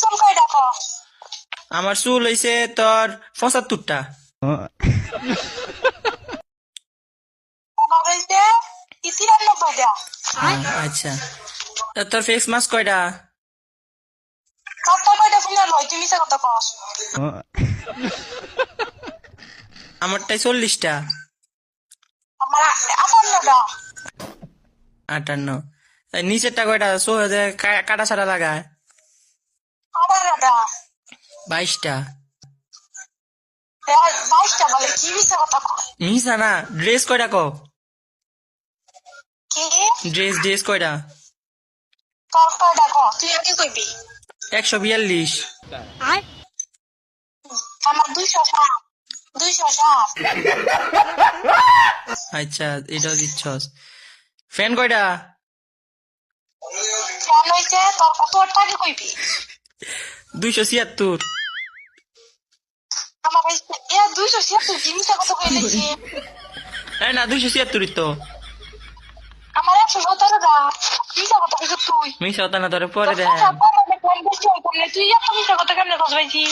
চুল কয়টা ক? আমার চুল হইছে তোর ৭৫টা। আমার হইছে ৯৩টা। আচ্ছা, তা তোর ফেস মাস্ক কয়টা? তোরটা কয়টা শুনে লয়, তুই মিছা কথা কস। আমারটাই ৪০টা। আমার ৫৮টা। ৫৮। নিচেরটা কয়টা? কাটা ছাড়া লাগায় ১৮টা। ২২টা। ২২টা বলে কি মিছা কথা কস? মিছা না। ড্রেস কয়টা ক? কি? ড্রেস কয়টা? তোর কয়টা ক? তুই আগে কইবি। ১৪২। আমার ২০৭। ২০৭। আচ্ছা, এটাও দিচ্ছস। ফ্যান কয়টা? ফ্যান হইছে তোর কত আগে কইবি। ২৭৬। আমার হইছে ২৭৬ কি মিছা কথা কইলেছি। না, ২৭৬ তো। আমার ১১৭টা। মিছা কথা কইছ তুই। মিছা কথা না, তোরে পরে তোর দেখ। কথা কম বেশি হইতাম না, তুই এত মিছা কথা কেমনে কস ভাইছি?